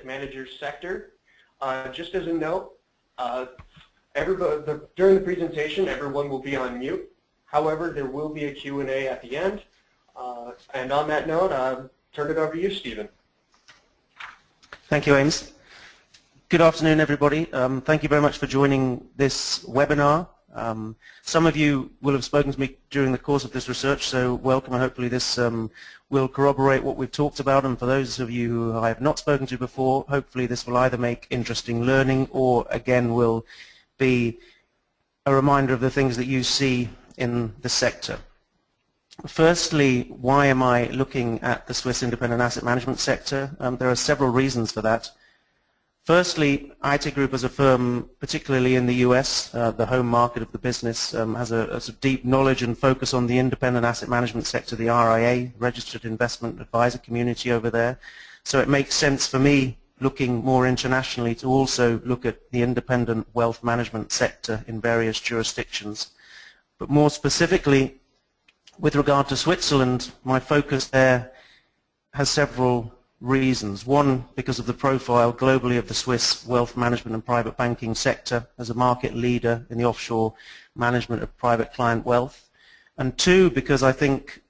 asset managers sector. Just as a note, during the presentation, everyone will be on mute. However, there will be a Q&A at the end. And on that note, turn it over to you, Stephen. Thank you, Ames. Good afternoon, everybody. Thank you very much for joining this webinar. Some of you will have spoken to me during the course of this research, so welcome, and hopefully this will corroborate what we've talked about. And for those of you who I have not spoken to before, hopefully this will either make interesting learning or, again, will be a reminder of the things that you see in the sector. Firstly, why am I looking at the Swiss independent asset management sector? There are several reasons for that. Firstly, AIte Group as a firm, particularly in the US, the home market of the business, has a deep knowledge and focus on the independent asset management sector, the RIA, Registered Investment Advisor community over there. So it makes sense for me, looking more internationally, to also look at the independent wealth management sector in various jurisdictions. But more specifically, with regard to Switzerland, my focus there has several reasons. One, because of the profile globally of the Swiss wealth management and private banking sector as a market leader in the offshore management of private client wealth. And two, because I think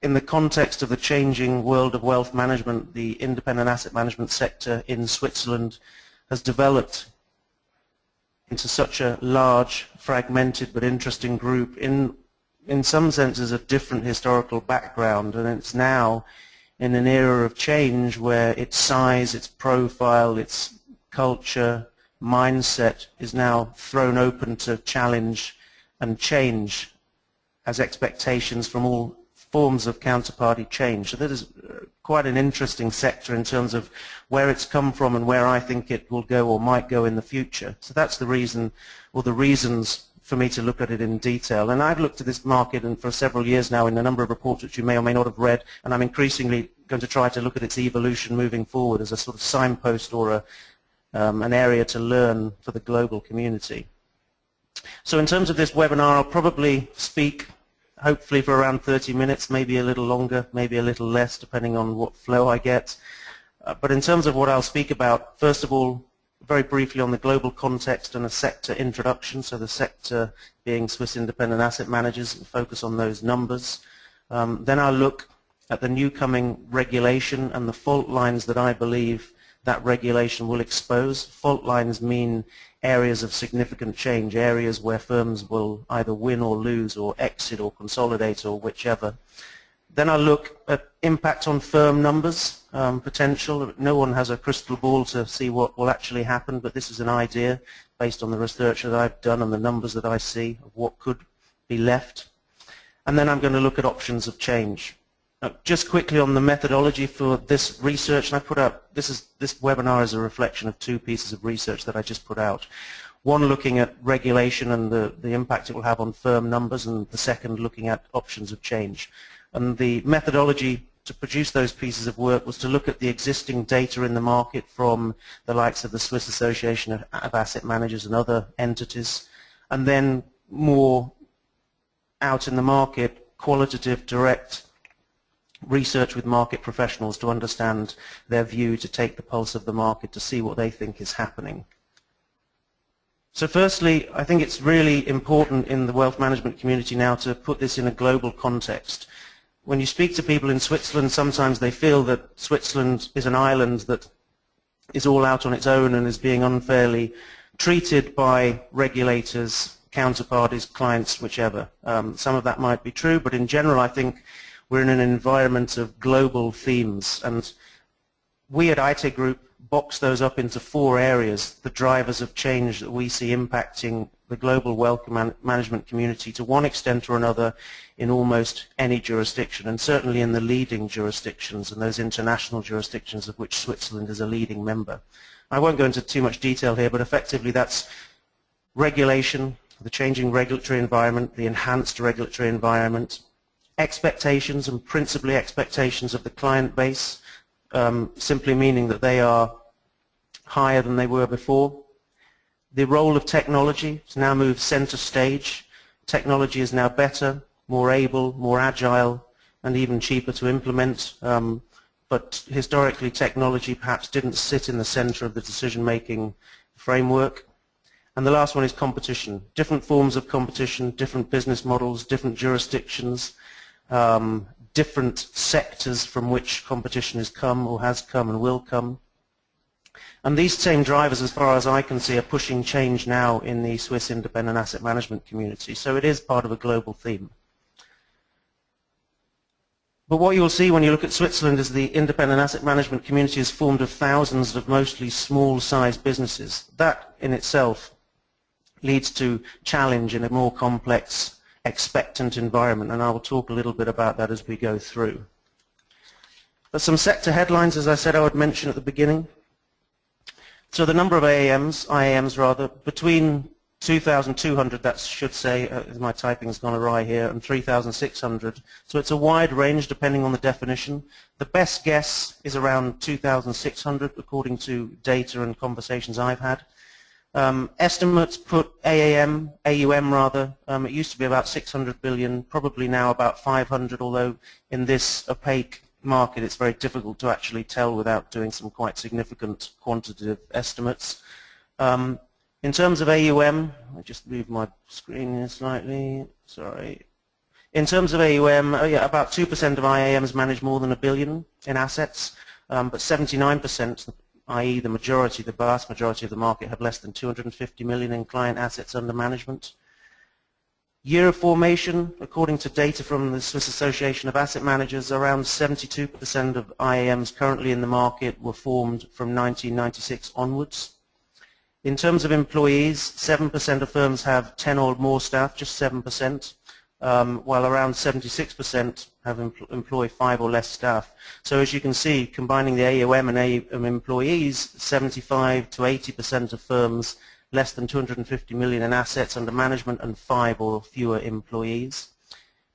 in the context of the changing world of wealth management, the independent asset management sector in Switzerland has developed into such a large, fragmented but interesting group in some senses a different historical background, and it's now in an era of change where its size, its profile, its culture, mindset is now thrown open to challenge and change as expectations from all forms of counterparty change. So that is quite an interesting sector in terms of where it's come from and where I think it will go or might go in the future. So that's the reason, or the reasons, for me to look at it in detail. And I've looked at this market and for several years now in a number of reports which you may or may not have read, and I'm increasingly going to try to look at its evolution moving forward as a sort of signpost or an area to learn for the global community. So in terms of this webinar, I'll probably speak hopefully for around 30 minutes, maybe a little longer, maybe a little less, depending on what flow I get. But in terms of what I'll speak about, first of all, very briefly on the global context and a sector introduction, so the sector being Swiss independent asset managers, and focus on those numbers. Then I'll look at the new coming regulation and the fault lines that I believe that regulation will expose. Fault lines mean areas of significant change, areas where firms will either win or lose or exit or consolidate or whichever. Then I'll look at impact on firm numbers, potential. No one has a crystal ball to see what will actually happen, but this is an idea based on the research that I've done and the numbers that I see of what could be left. And then I'm going to look at options of change. Now, just quickly on the methodology for this research, and I put out, this webinar is a reflection of two pieces of research that I just put out. One looking at regulation and the impact it will have on firm numbers, and the second looking at options of change. And the methodology to produce those pieces of work was to look at the existing data in the market from the likes of the Swiss Association of Asset Managers and other entities, and then more out in the market, qualitative, direct research with market professionals to understand their view, to take the pulse of the market, to see what they think is happening. So firstly, I think it's really important in the wealth management community now to put this in a global context. When you speak to people in Switzerland, sometimes they feel that Switzerland is an island that is all out on its own and is being unfairly treated by regulators, counterparties, clients, whichever. Some of that might be true, but in general I think we're in an environment of global themes, and we at AIte Group box those up into four areas, the drivers of change that we see impacting the global wealth management community to one extent or another in almost any jurisdiction, and certainly in the leading jurisdictions and those international jurisdictions of which Switzerland is a leading member. I won't go into too much detail here, but effectively that's regulation, the changing regulatory environment, the enhanced regulatory environment, expectations, and principally expectations of the client base, simply meaning that they are higher than they were before. The role of technology has now moved center stage. Technology is now better, more able, more agile, and even cheaper to implement. but historically technology perhaps didn't sit in the center of the decision-making framework. And the last one is competition. Different forms of competition, different business models, different jurisdictions, different sectors from which competition has come or has come and will come. And these same drivers, as far as I can see, are pushing change now in the Swiss independent asset management community. So it is part of a global theme. But what you'll see when you look at Switzerland is the independent asset management community is formed of thousands of mostly small-sized businesses. That in itself leads to challenge in a more complex, expectant environment, and I will talk a little bit about that as we go through. But some sector headlines, as I said, I would mention at the beginning. So the number of IAMs rather, between 2,200, that should say, my typing has gone awry here, and 3,600. So it's a wide range depending on the definition. The best guess is around 2,600 according to data and conversations I've had. Estimates put AUM rather, it used to be about 600 billion, probably now about 500, although in this opaque market it's very difficult to actually tell without doing some quite significant quantitative estimates. In terms of AUM, I just moved my screen here slightly, sorry. In terms of AUM, yeah, about 2% of IAMs manage more than $1 billion in assets, but 79%, i.e. the majority, the vast majority of the market, have less than 250 million in client assets under management. Year of formation, according to data from the Swiss Association of Asset Managers, around 72% of IAMs currently in the market were formed from 1996 onwards. In terms of employees, 7% of firms have 10 or more staff, just 7%, while around 76% have employ 5 or less staff. So as you can see, combining the AUM and AUM employees, 75 to 80% of firms less than 250 million in assets under management and 5 or fewer employees.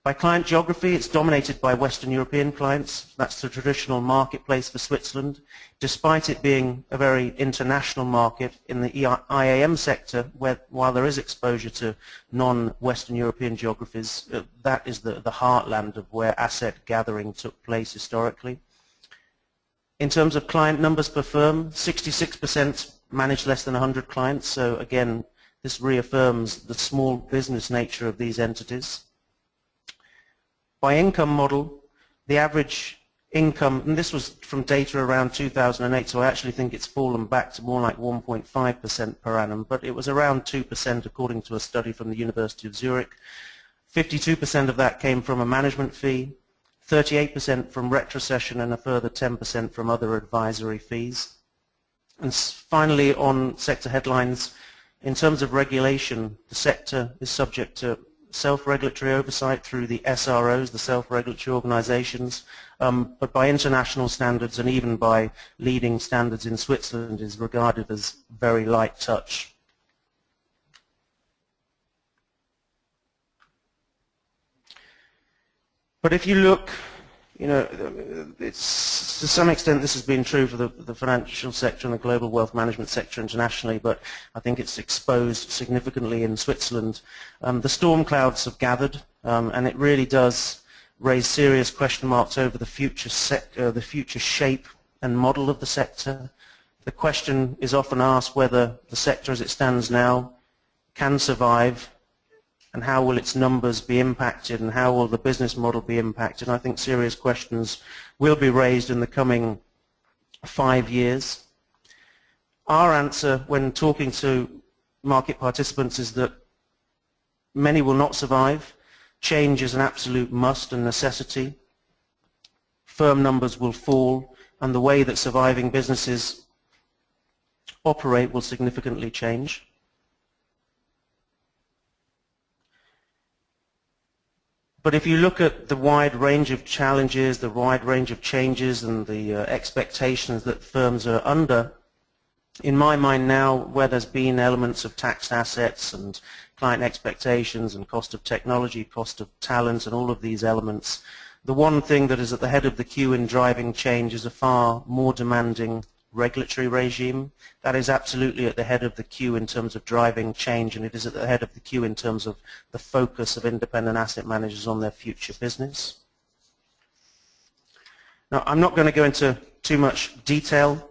By client geography, it's dominated by Western European clients. That's the traditional marketplace for Switzerland. Despite it being a very international market, in the IAM sector, while there is exposure to non-Western European geographies, that is the heartland of where asset gathering took place historically. In terms of client numbers per firm, 66% manage less than 100 clients. So again, this reaffirms the small business nature of these entities. By income model, the average income, and this was from data around 2008, so I actually think it's fallen back to more like 1.5% per annum, but it was around 2% according to a study from the University of Zurich. 52% of that came from a management fee, 38% from retrocession, and a further 10% from other advisory fees. And finally, on sector headlines, in terms of regulation, the sector is subject to self-regulatory oversight through the SROs, the self-regulatory organizations, but by international standards and even by leading standards in Switzerland is regarded as very light touch. But if you look, you know, it's, to some extent this has been true for the financial sector and the global wealth management sector internationally, but I think it's exposed significantly in Switzerland. The storm clouds have gathered, and it really does raise serious question marks over the future shape and model of the sector. The question is often asked whether the sector as it stands now can survive, and how will its numbers be impacted, and how will the business model be impacted. I think serious questions will be raised in the coming 5 years. Our answer when talking to market participants is that many will not survive. Change is an absolute must and necessity. Firm numbers will fall, and the way that surviving businesses operate will significantly change. But if you look at the wide range of challenges, the wide range of changes and the expectations that firms are under, in my mind now, where there's been elements of taxed assets and client expectations and cost of technology, cost of talent and all of these elements, the one thing that is at the head of the queue in driving change is a far more demanding regulatory regime. That is absolutely at the head of the queue in terms of driving change, and it is at the head of the queue in terms of the focus of independent asset managers on their future business. Now, I'm not going to go into too much detail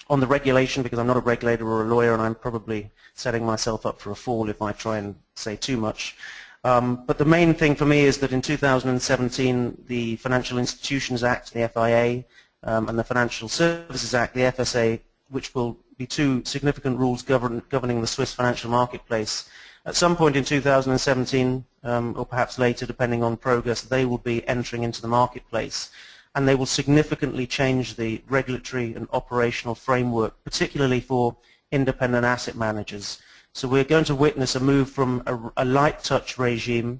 on the regulation because I'm not a regulator or a lawyer, and I'm probably setting myself up for a fall if I try and say too much. But the main thing for me is that in 2017, the Financial Institutions Act, the FIA, and the Financial Services Act, the FSA, which will be two significant rules governing the Swiss financial marketplace. At some point in 2017, or perhaps later, depending on progress, they will be entering into the marketplace, and they will significantly change the regulatory and operational framework, particularly for independent asset managers. So we're going to witness a move from a light touch regime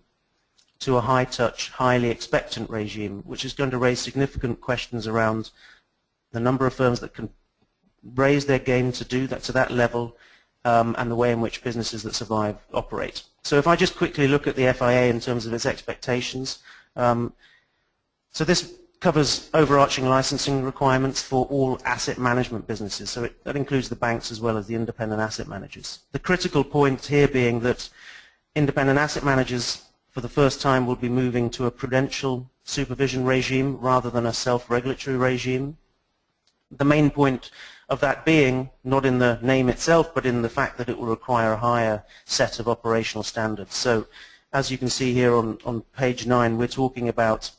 to a high touch, highly expectant regime, which is going to raise significant questions around the number of firms that can raise their game to do that, to that level, and the way in which businesses that survive operate. So if I just quickly look at the FIA in terms of its expectations, so this covers overarching licensing requirements for all asset management businesses, so that includes the banks as well as the independent asset managers. The critical point here being that independent asset managers for the first time will be moving to a prudential supervision regime rather than a self-regulatory regime. The main point of that being not in the name itself, but in the fact that it will require a higher set of operational standards. So as you can see here on page 9, we're talking about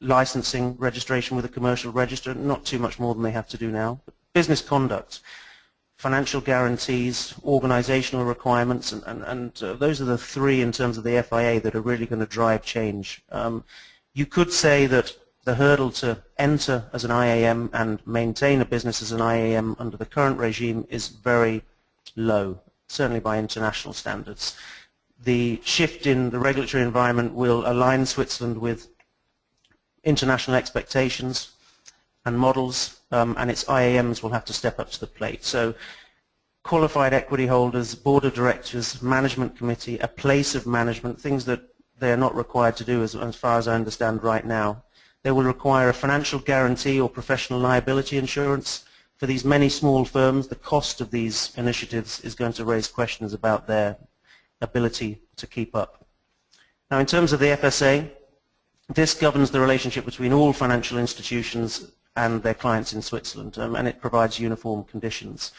licensing, registration with a commercial register, not too much more than they have to do now. But business conduct, financial guarantees, organizational requirements, and those are the three in terms of the FIA that are really going to drive change. You could say that the hurdle to enter as an IAM and maintain a business as an IAM under the current regime is very low, certainly by international standards. The shift in the regulatory environment will align Switzerland with international expectations and models, and its IAMs will have to step up to the plate. So qualified equity holders, board of directors, management committee, a place of management, things that they are not required to do as far as I understand right now. They will require a financial guarantee or professional liability insurance. For these many small firms, the cost of these initiatives is going to raise questions about their ability to keep up. Now, in terms of the FSA, this governs the relationship between all financial institutions and their clients in Switzerland, and it provides uniform conditions.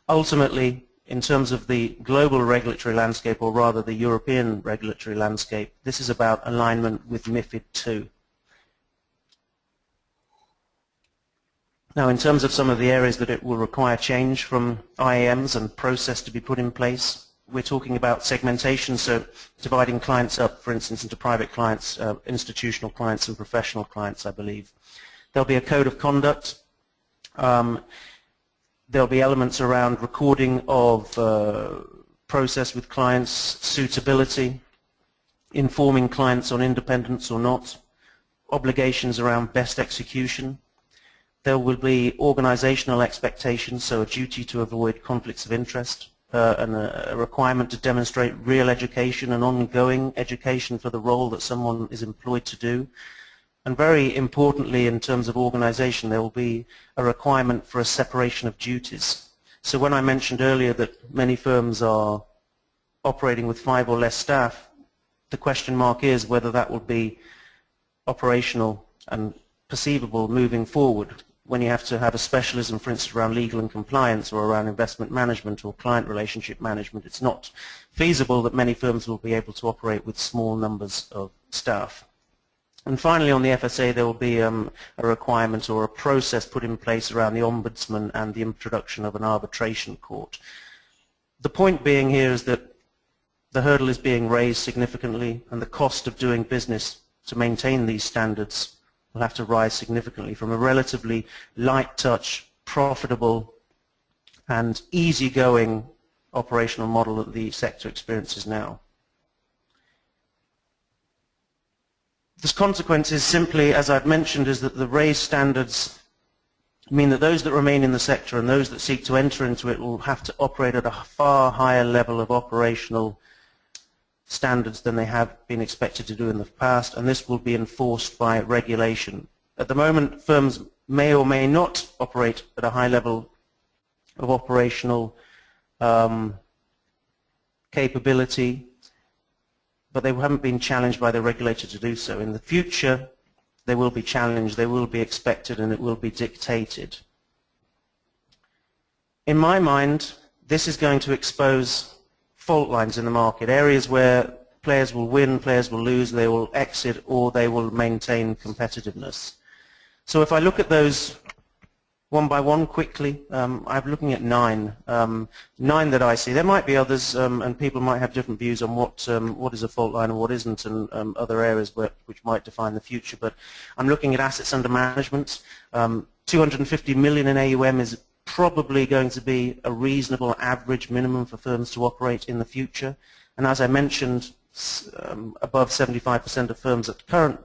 Ultimately, in terms of the global regulatory landscape, or rather the European regulatory landscape, this is about alignment with MiFID II. Now, in terms of some of the areas that it will require change from IAMs and process to be put in place, we're talking about segmentation, so dividing clients up, for instance, into private clients, institutional clients, and professional clients, I believe. There'll be a code of conduct. There'll be elements around recording of process with clients, suitability, informing clients on independence or not, obligations around best execution. There will be organizational expectations, so a duty to avoid conflicts of interest, and a requirement to demonstrate real education and ongoing education for the role that someone is employed to do. And very importantly, in terms of organization, there will be a requirement for a separation of duties. So when I mentioned earlier that many firms are operating with 5 or less staff, the question mark is whether that will be operational and perceivable moving forward, when you have to have a specialism, for instance, around legal and compliance or around investment management or client relationship management. It's not feasible that many firms will be able to operate with small numbers of staff. And finally, on the FSA, there will be a requirement or a process put in place around the ombudsman and the introduction of an arbitration court. The point being here is that the hurdle is being raised significantly, and the cost of doing business to maintain these standards will have to rise significantly from a relatively light touch, profitable and easygoing operational model that the sector experiences now. The consequence is simply, as I've mentioned, is that the raised standards mean that those that remain in the sector and those that seek to enter into it will have to operate at a far higher level of operational standards than they have been expected to do in the past, and this will be enforced by regulation. At the moment, firms may or may not operate at a high level of operational capability, but they haven't been challenged by the regulator to do so. In the future, they will be challenged, they will be expected, and it will be dictated. In my mind, this is going to expose fault lines in the market, areas where players will win, players will lose, they will exit, or they will maintain competitiveness. So if I look at those one by one quickly, I'm looking at nine that I see. There might be others, and people might have different views on what is a fault line and what isn't, and other areas which might define the future. But I'm looking at assets under management. 250 million in AUM is probably going to be a reasonable average minimum for firms to operate in the future. And as I mentioned, above 75% of firms at current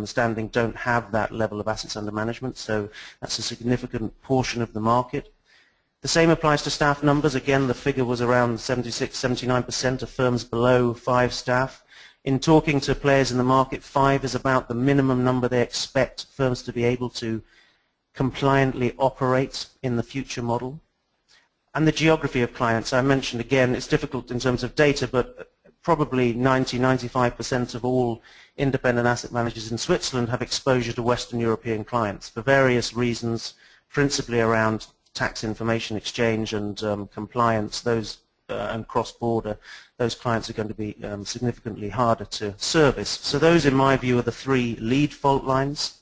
standing don't have that level of assets under management, so that's a significant portion of the market. The same applies to staff numbers. Again, the figure was around 76-79% of firms below 5 staff. In talking to players in the market, 5 is about the minimum number they expect firms to be able to compliantly operate in the future model. And the geography of clients, I mentioned again, it's difficult in terms of data, but probably 90-95% of all independent asset managers in Switzerland have exposure to Western European clients for various reasons, principally around tax information exchange and compliance, and cross-border. Those clients are going to be significantly harder to service. So those, in my view, are the 3 lead fault lines.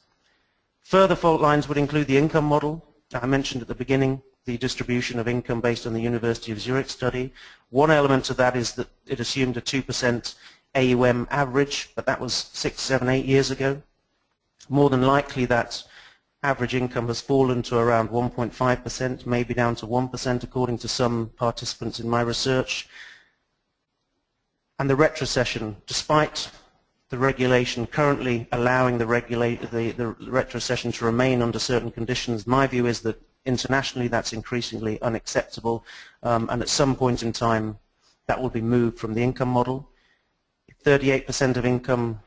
Further fault lines would include the income model. I mentioned at the beginning the distribution of income based on the University of Zurich study. One element of that is that it assumed a 2% AUM average, but that was 6, 7, 8 years ago. More than likely that average income has fallen to around 1.5%, maybe down to 1% according to some participants in my research. And the retrocession, despite the regulation currently allowing the retrocession to remain under certain conditions, my view is that internationally that's increasingly unacceptable, and at some point in time that will be moved from the income model. If 38% of income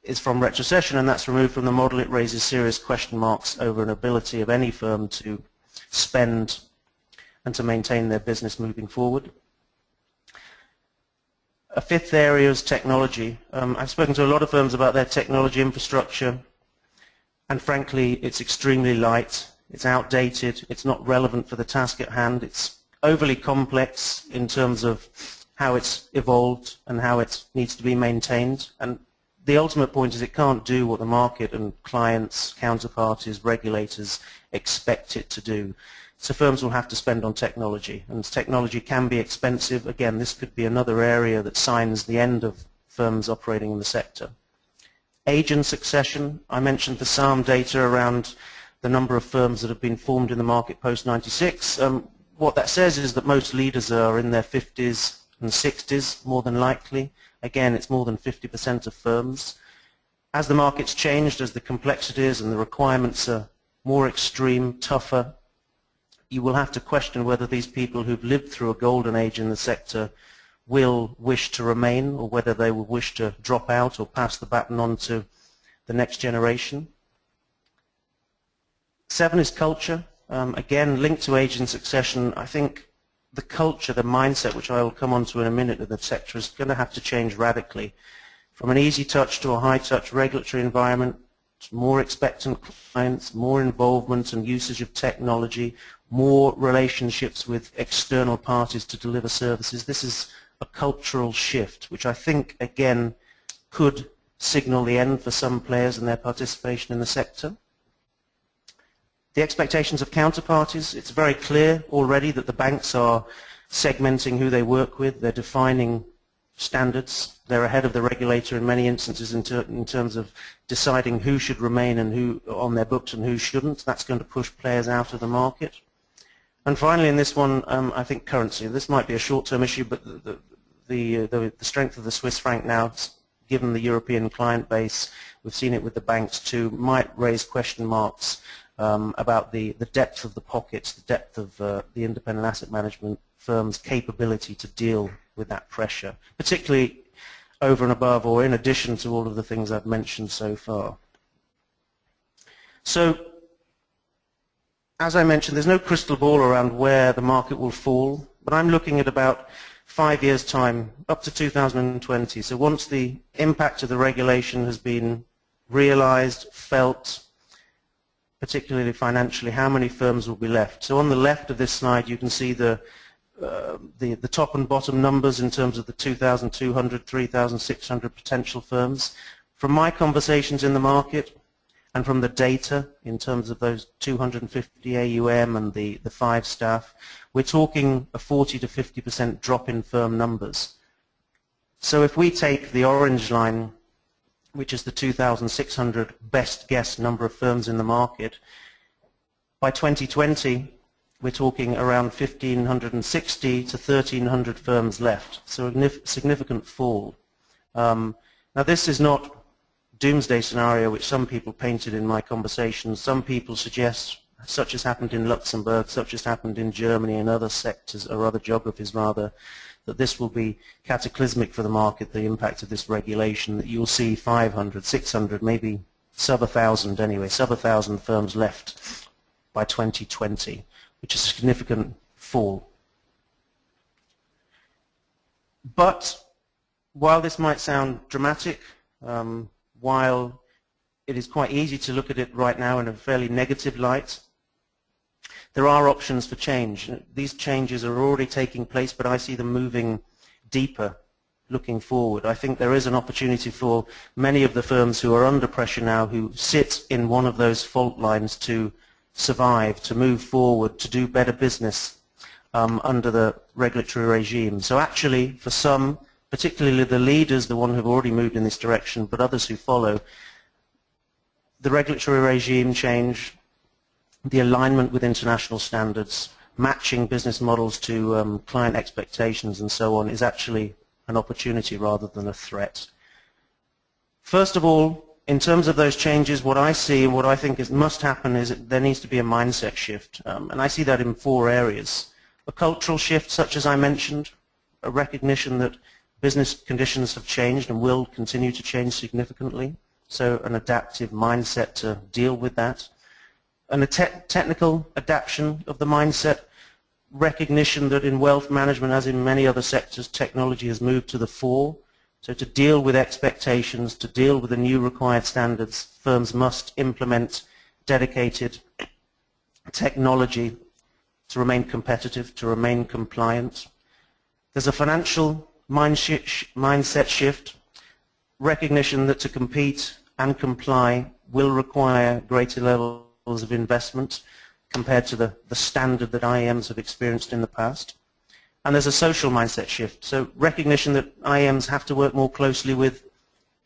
is from retrocession and that's removed from the model, it raises serious question marks over an ability of any firm to spend and to maintain their business moving forward. A 5th area is technology. I've spoken to a lot of firms about their technology infrastructure, and frankly it's extremely light. It's outdated, it's not relevant for the task at hand, it's overly complex in terms of how it's evolved and how it needs to be maintained. And the ultimate point is it can't do what the market and clients, counterparties, regulators expect it to do. So firms will have to spend on technology, and technology can be expensive. Again, this could be another area that signs the end of firms operating in the sector. Age and succession, I mentioned the SAM data around the number of firms that have been formed in the market post-96. What that says is that most leaders are in their 50s and 60s, more than likely. Again, it's more than 50% of firms. As the market's changed, as the complexities and the requirements are more extreme, tougher, you will have to question whether these people who've lived through a golden age in the sector will wish to remain, or whether they will wish to drop out or pass the baton on to the next generation. 7 is culture. Again, linked to age and succession. I think the culture, the mindset, which I will come on to in a minute, of the sector is going to have to change radically. From an easy touch to a high touch regulatory environment, more expectant clients, more involvement and usage of technology, more relationships with external parties to deliver services. This is a cultural shift, which I think, again, could signal the end for some players and their participation in the sector. The expectations of counterparties, it's very clear already that the banks are segmenting who they work with. They're defining standards. They're ahead of the regulator in many instances in terms of deciding who should remain and who on their books and who shouldn't. That's going to push players out of the market. And finally, in this one, I think currency. This might be a short-term issue, but the strength of the Swiss franc now, given the European client base, we've seen it with the banks too, might raise question marks about the depth of the pockets, the depth of the independent asset management firms' capability to deal with that pressure, particularly over and above or in addition to all of the things I've mentioned so far. So, as I mentioned, there's no crystal ball around where the market will fall, but I'm looking at about 5 years' time, up to 2020. So once the impact of the regulation has been realized, felt, particularly financially, how many firms will be left. So on the left of this slide you can see the top and bottom numbers in terms of the 2,200, 3,600 potential firms. From my conversations in the market and from the data in terms of those 250 AUM and the 5 staff, we're talking a 40 to 50% drop in firm numbers. So if we take the orange line, which is the 2,600 best guess number of firms in the market, by 2020 we're talking around 1,560 to 1,300 firms left, so a significant fall. Now this is not doomsday scenario which some people painted in my conversations. Some people suggest, such as happened in Luxembourg, such as happened in Germany and other sectors, or other geographies rather, that this will be cataclysmic for the market, the impact of this regulation, that you'll see 500, 600, maybe sub 1,000 anyway, sub 1,000 firms left by 2020, which is a significant fall. But while this might sound dramatic, while it is quite easy to look at it right now in a fairly negative light, there are options for change. These changes are already taking place, but I see them moving deeper looking forward. I think there is an opportunity for many of the firms who are under pressure now, who sit in one of those fault lines, to survive, to move forward, to do better business under the regulatory regime. So actually, for some, particularly the leaders, the ones who have already moved in this direction, but others who follow, the regulatory regime change, the alignment with international standards, matching business models to client expectations and so on, is actually an opportunity rather than a threat. First of all, in terms of those changes, what I see and what I think must happen is that there needs to be a mindset shift, and I see that in 4 areas. A cultural shift, such as I mentioned, a recognition that business conditions have changed and will continue to change significantly, so an adaptive mindset to deal with that. And a technical adaptation of the mindset, recognition that in wealth management, as in many other sectors, technology has moved to the fore. So to deal with expectations, to deal with the new required standards, firms must implement dedicated technology to remain competitive, to remain compliant. There's a financial mindset shift, recognition that to compete and comply will require greater levels of investment compared to the standard that IAMs have experienced in the past. And there's a social mindset shift, so recognition that IAMs have to work more closely with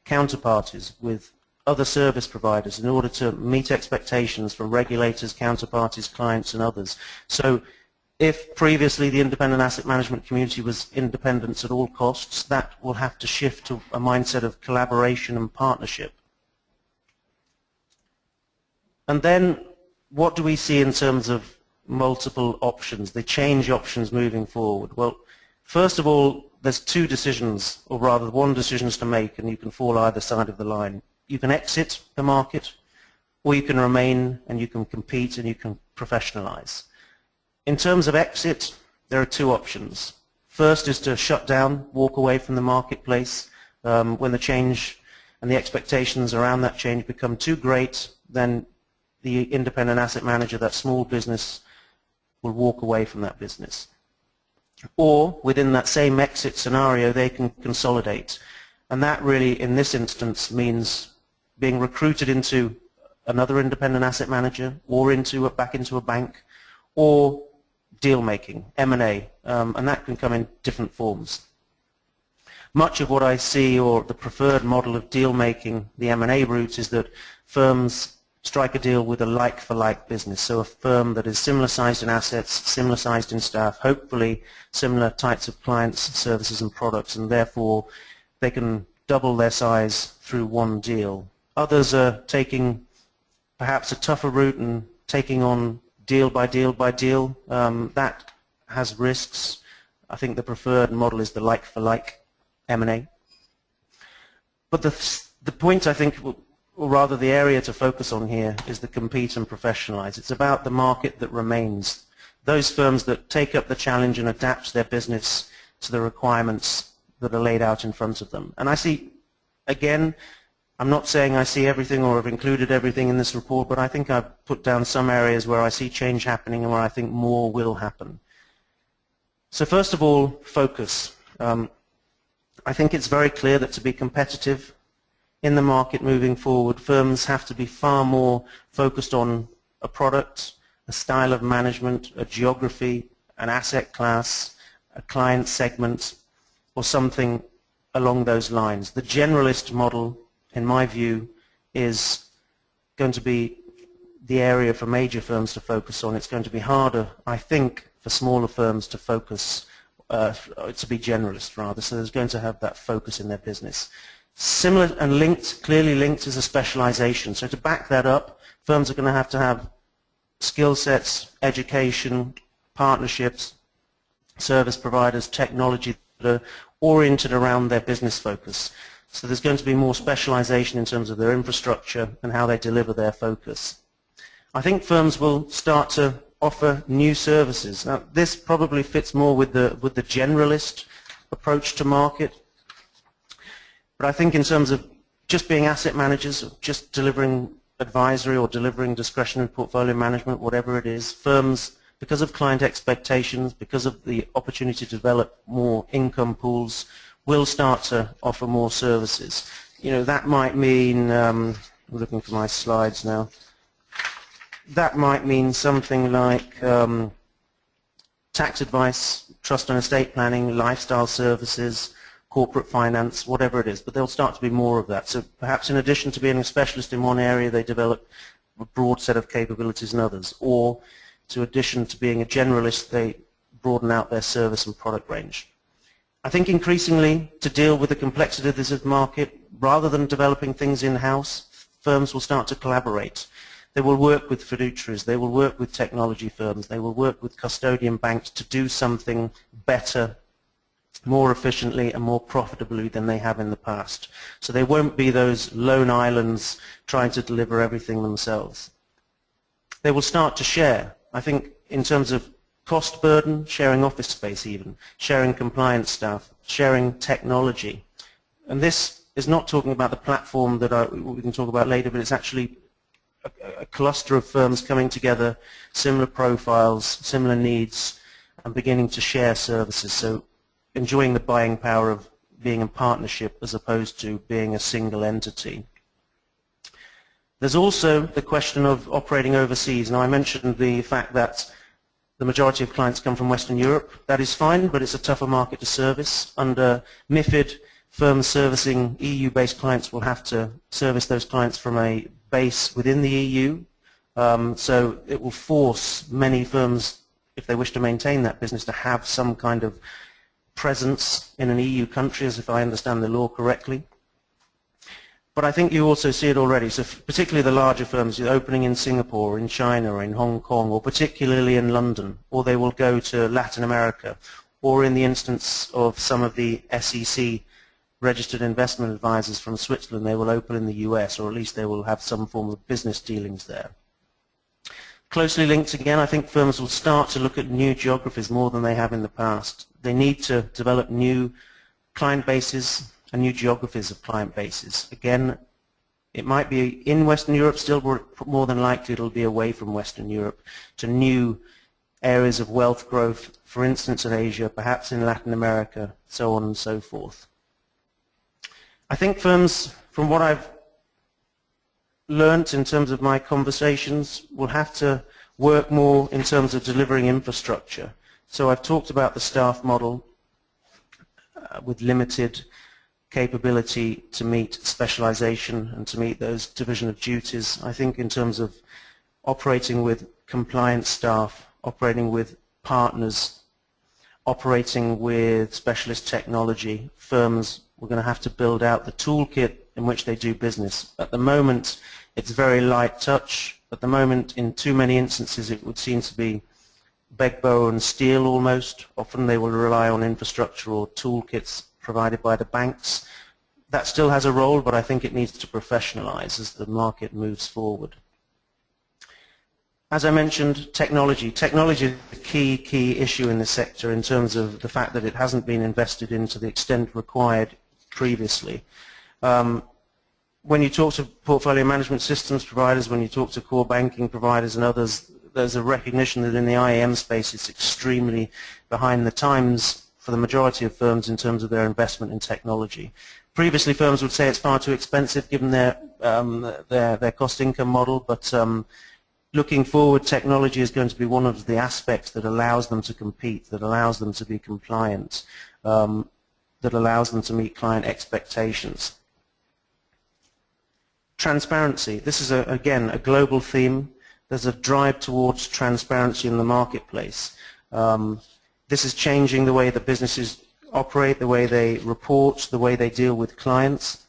counterparties, with other service providers in order to meet expectations from regulators, counterparties, clients and others. So if previously the independent asset management community was independence at all costs, that will have to shift to a mindset of collaboration and partnership. And then what do we see in terms of multiple options, the change options moving forward? Well, first of all, there's 2 decisions, or rather 1 decision to make, and you can fall either side of the line. You can exit the market, or you can remain and you can compete and you can professionalize. In terms of exit, there are 2 options. First is to shut down, walk away from the marketplace. When the change and the expectations around that change become too great, then the independent asset manager, that small business, will walk away from that business. Or within that same exit scenario, they can consolidate. And that really, in this instance, means being recruited into another independent asset manager, or back into a bank, or deal making, M&A, and that can come in different forms. Much of what I see, or the preferred model of deal making, the M&A route, is that firms strike a deal with a like-for-like business, so a firm that is similar sized in assets, similar sized in staff, hopefully similar types of clients, services and products, and therefore they can double their size through one deal. Others are taking perhaps a tougher route and taking on deal by deal by deal. That has risks. I think the preferred model is the like-for-like M&A. But the point, I think, or rather the area to focus on here, is the compete and professionalize. It's about the market that remains. Those firms that take up the challenge and adapt their business to the requirements that are laid out in front of them. And I see, again, I'm not saying I see everything or have included everything in this report, but I think I've put down some areas where I see change happening and where I think more will happen. So first of all, focus. I think it's very clear that to be competitive in the market moving forward, firms have to be far more focused on a product, a style of management, a geography, an asset class, a client segment, or something along those lines. The generalist model, in my view, is going to be the area for major firms to focus on. It's going to be harder, I think, for smaller firms to focus, to be generalist rather, so there's going to have that focus in their business. Similar and linked, clearly linked, is a specialization. So to back that up, firms are going to have skill sets, education, partnerships, service providers, technology that are oriented around their business focus. So there's going to be more specialization in terms of their infrastructure and how they deliver their focus. I think firms will start to offer new services. Now, this probably fits more with the generalist approach to market. But I think in terms of just being asset managers, just delivering advisory or delivering discretionary portfolio management, whatever it is, firms, because of client expectations, because of the opportunity to develop more income pools, will start to offer more services. You know, that might mean, I'm looking for my slides now, that might mean something like tax advice, trust and estate planning, lifestyle services, corporate finance, whatever it is, but there'll start to be more of that. So perhaps in addition to being a specialist in one area, they develop a broad set of capabilities in others, or in addition to being a generalist, they broaden out their service and product range. I think increasingly, to deal with the complexity of this market, rather than developing things in-house, firms will start to collaborate. They will work with fiduciaries, they will work with technology firms, they will work with custodian banks to do something better, more efficiently and more profitably than they have in the past. So they won't be those lone islands trying to deliver everything themselves. They will start to share. I think in terms of cost burden, sharing office space even, sharing compliance staff, sharing technology. And this is not talking about the platform that we can talk about later, but it's actually a cluster of firms coming together, similar profiles, similar needs, and beginning to share services. So enjoying the buying power of being in partnership as opposed to being a single entity. There's also the question of operating overseas. Now, I mentioned the fact that the majority of clients come from Western Europe. That is fine, but it's a tougher market to service. Under MiFID, firms servicing EU-based clients will have to service those clients from a base within the EU. So it will force many firms, if they wish to maintain that business, to have some kind of presence in an EU country, as if I understand the law correctly. But I think you also see it already. So particularly the larger firms opening in Singapore, or in China, or in Hong Kong, or particularly in London, or they will go to Latin America, or in the instance of some of the SEC registered investment advisors from Switzerland, they will open in the US, or at least they will have some form of business dealings there. Closely linked again, I think firms will start to look at new geographies more than they have in the past. They need to develop new client bases and new geographies of client bases. Again, it might be in Western Europe, still more than likely it'll be away from Western Europe to new areas of wealth growth, for instance in Asia, perhaps in Latin America, so on and so forth. I think firms, from what I've learnt in terms of my conversations, will have to work more in terms of delivering infrastructure. So I've talked about the staff model with limited capability to meet specialization and to meet those division of duties. I think in terms of operating with compliance staff, operating with partners, operating with specialist technology, firms we're going to have to build out the toolkit in which they do business. At the moment, it's very light touch. At the moment, in too many instances, it would seem to be beg, borrow, and steal almost. Often they will rely on infrastructure or toolkits provided by the banks. That still has a role, but I think it needs to professionalize as the market moves forward. As I mentioned, technology. Technology is a key issue in this sector in terms of the fact that it hasn't been invested in to the extent required previously. when you talk to portfolio management systems providers, when you talk to core banking providers and others, there's a recognition that in the IAM space it's extremely behind the times for the majority of firms in terms of their investment in technology. Previously, firms would say it's far too expensive given their cost-income model, but looking forward, technology is going to be one of the aspects that allows them to compete, that allows them to be compliant, that allows them to meet client expectations. Transparency. This is, again, a global theme. There's a drive towards transparency in the marketplace. This is changing the way that businesses operate, the way they report, the way they deal with clients.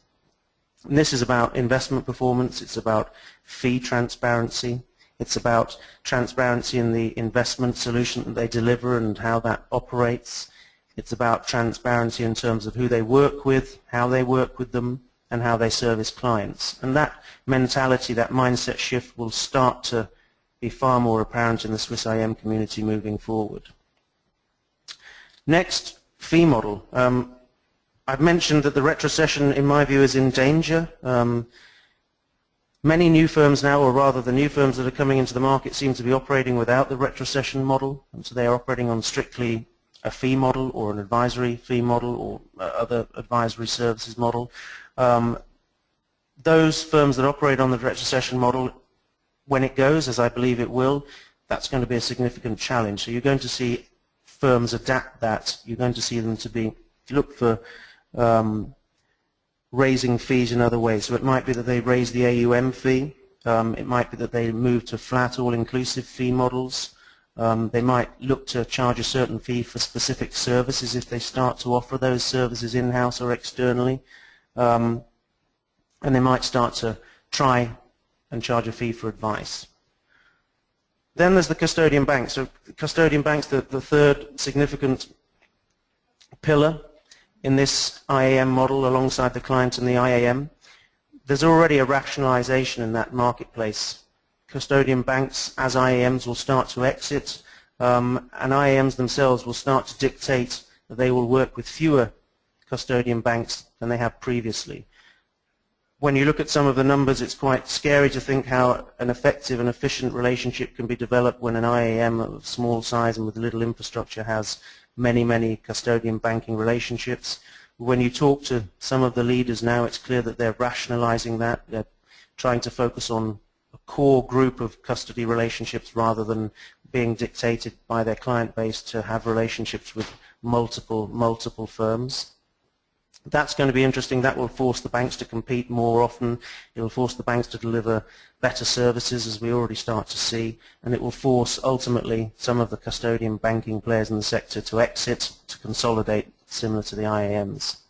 And this is about investment performance. It's about fee transparency. It's about transparency in the investment solution that they deliver and how that operates. It's about transparency in terms of who they work with, how they work with them, and how they service clients. And that mentality, that mindset shift will start to be far more apparent in the Swiss IAM community moving forward. Next, fee model. I've mentioned that the retrocession, in my view, is in danger. Many new firms now, or rather the new firms that are coming into the market, seem to be operating without the retrocession model, and so they are operating on strictly a fee model or an advisory fee model or other advisory services model. Those firms that operate on the retrocession model, when it goes, as I believe it will, that's going to be a significant challenge. So you're going to see firms adapt that. You're going to see them to look for raising fees in other ways. So it might be that they raise the AUM fee. It might be that they move to flat all-inclusive fee models. They might look to charge a certain fee for specific services if they start to offer those services in-house or externally. And they might start to try and charge a fee for advice. Then there's the custodian banks. So custodian banks, the third significant pillar in this IAM model alongside the client and the IAM. There's already a rationalization in that marketplace. Custodian banks, as IAMs, will start to exit, and IAMs themselves will start to dictate that they will work with fewer custodian banks than they have previously. When you look at some of the numbers, it's quite scary to think how an effective and efficient relationship can be developed when an IAM of small size and with little infrastructure has many, many custodian banking relationships. When you talk to some of the leaders now, it's clear that they're rationalizing that. They're trying to focus on a core group of custody relationships rather than being dictated by their client base to have relationships with multiple firms. That's going to be interesting. That will force the banks to compete more often. It will force the banks to deliver better services, as we already start to see, and it will force ultimately some of the custodian banking players in the sector to exit, to consolidate, similar to the IAMs.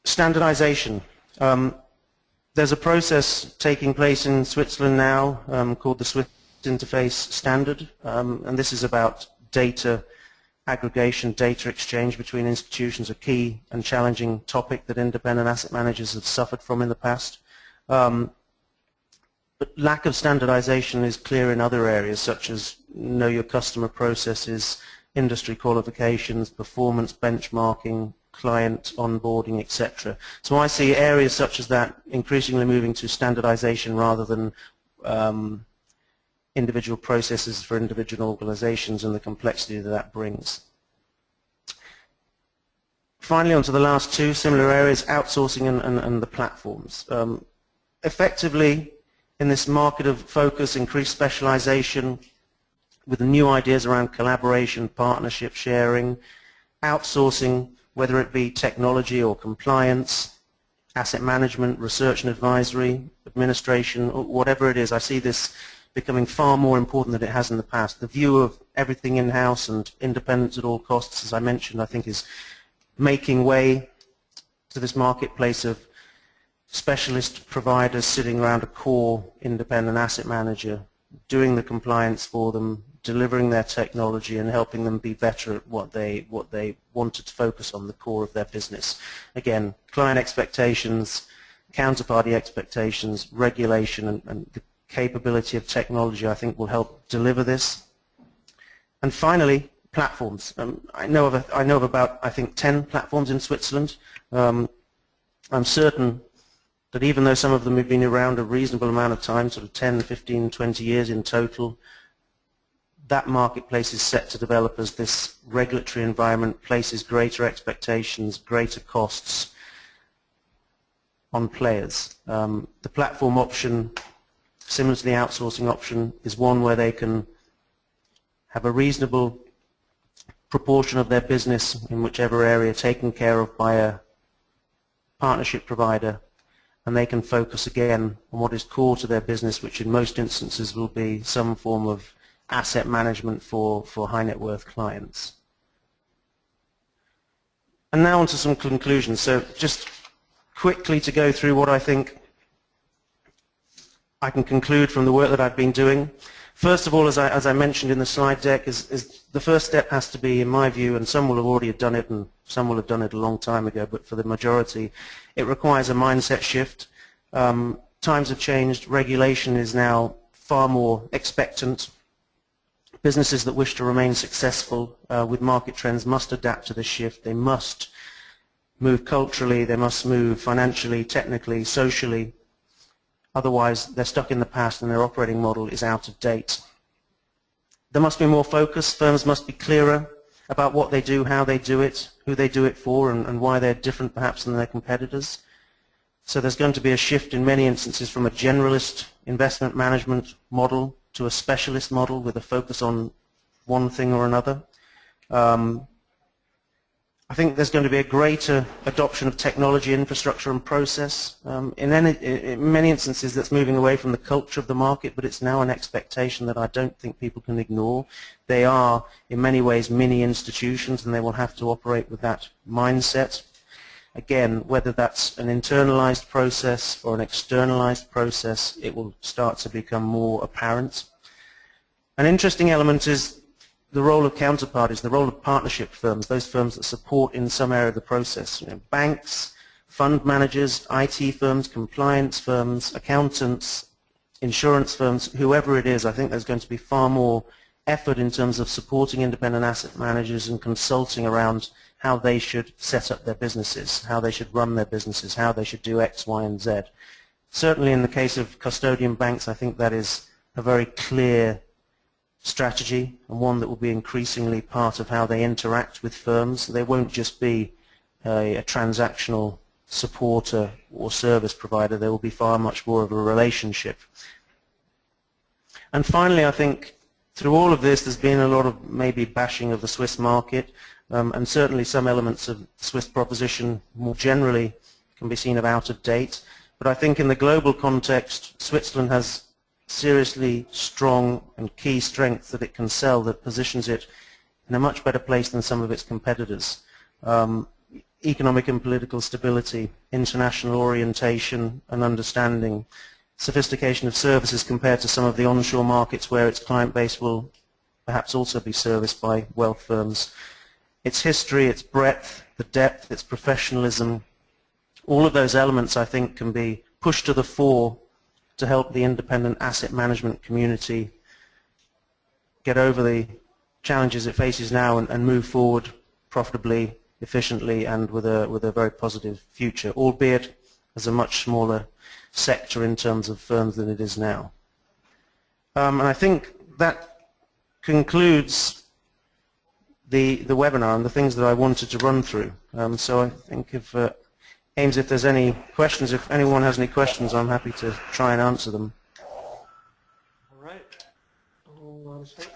Standardization. There's a process taking place in Switzerland now called the Swiss Interface Standard, and this is about data aggregation, data exchange between institutions, a key and challenging topic that independent asset managers have suffered from in the past. But lack of standardization is clear in other areas such as know your customer processes, industry qualifications, performance benchmarking, client onboarding, etc. So I see areas such as that increasingly moving to standardization rather than individual processes for individual organizations and the complexity that that brings. Finally, on to the last two similar areas, outsourcing and the platforms. Effectively, in this market of focus, increased specialization, with the new ideas around collaboration, partnership, sharing, outsourcing, whether it be technology or compliance, asset management, research and advisory, administration, or whatever it is, I see this becoming far more important than it has in the past. The view of everything in-house and independence at all costs, as I mentioned, I think is making way to this marketplace of specialist providers sitting around a core independent asset manager, doing the compliance for them, delivering their technology and helping them be better at what they wanted to focus on, the core of their business. Again, client expectations, counterparty expectations, regulation, and the capability of technology, I think, will help deliver this. And finally, platforms. I know of about, I think, 10 platforms in Switzerland. I'm certain that even though some of them have been around a reasonable amount of time, sort of 10, 15, 20 years in total, that marketplace is set to develop as this regulatory environment places greater expectations, greater costs on players. The platform option, similar to the outsourcing option, is one where they can have a reasonable proportion of their business in whichever area taken care of by a partnership provider, and they can focus again on what is core to their business, which in most instances will be some form of asset management for high net worth clients. And now on to some conclusions. So just quickly to go through what I think I can conclude from the work that I've been doing. First of all, as I mentioned in the slide deck, is the first step has to be, in my view, and some will have already done it and some will have done it a long time ago, but for the majority, it requires a mindset shift. Times have changed. Regulation is now far more expectant. Businesses that wish to remain successful with market trends must adapt to this shift. They must move culturally, they must move financially, technically, socially. Otherwise, they're stuck in the past and their operating model is out of date. There must be more focus. Firms must be clearer about what they do, how they do it, who they do it for, and why they're different perhaps than their competitors. So there's going to be a shift in many instances from a generalist investment management model to a specialist model with a focus on one thing or another. I think there's going to be a greater adoption of technology, infrastructure and process. In many instances that's moving away from the culture of the market, but it's now an expectation that I don't think people can ignore. They are in many ways mini institutions and they will have to operate with that mindset. Again, whether that's an internalized process or an externalized process, it will start to become more apparent. An interesting element is the role of counterparties, the role of partnership firms, those firms that support in some area of the process. You know, banks, fund managers, IT firms, compliance firms, accountants, insurance firms, whoever it is. I think there's going to be far more effort in terms of supporting independent asset managers and consulting around how they should set up their businesses, how they should run their businesses, how they should do X, Y, and Z. Certainly in the case of custodian banks, I think that is a very clear strategy and one that will be increasingly part of how they interact with firms. They won't just be a transactional supporter or service provider. There will be far much more of a relationship. And finally, I think through all of this there's been a lot of maybe bashing of the Swiss market, and certainly some elements of the Swiss proposition more generally can be seen as out of date. But I think in the global context, Switzerland has seriously strong and key strength that it can sell that positions it in a much better place than some of its competitors. Economic and political stability, international orientation and understanding, sophistication of services compared to some of the onshore markets where its client base will perhaps also be serviced by wealth firms. Its history, its breadth, the depth, its professionalism, all of those elements I think can be pushed to the fore to help the independent asset management community get over the challenges it faces now and move forward profitably, efficiently, and with a very positive future, albeit as a much smaller sector in terms of firms than it is now. And I think that concludes the webinar and the things that I wanted to run through. So I think if Ames, if there's any questions, if anyone has any questions, I'm happy to try and answer them. All right. Hold on a second.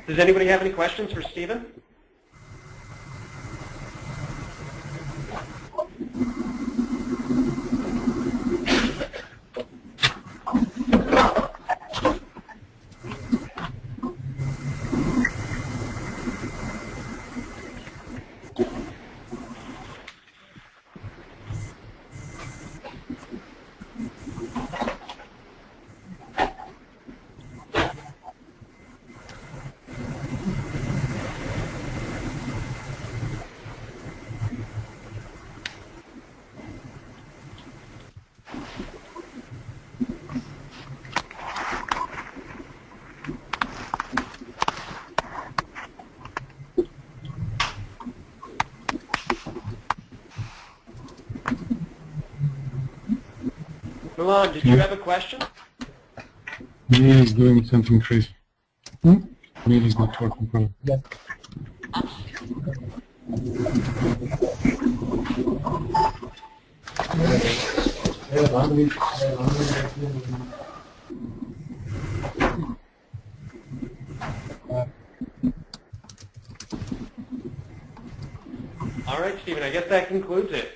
Does anybody have any questions for Stephen? Milan, did you have a question? Mail is doing something crazy. Mail is not working properly. Yeah. All right, Stephen, I guess that concludes it.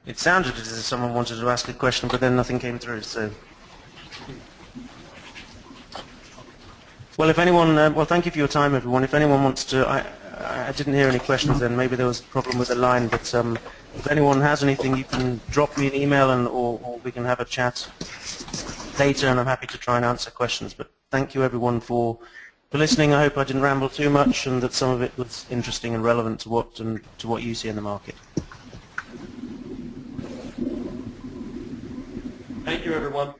It sounded as if someone wanted to ask a question, but then nothing came through. So, well, if anyone, well, thank you for your time, everyone. If anyone wants to, I didn't hear any questions then. Maybe there was a problem with the line. But if anyone has anything, you can drop me an email, or we can have a chat later, and I'm happy to try and answer questions. But thank you, everyone, for listening. I hope I didn't ramble too much, and that some of it was interesting and relevant to what you see in the market. Thank you, everyone.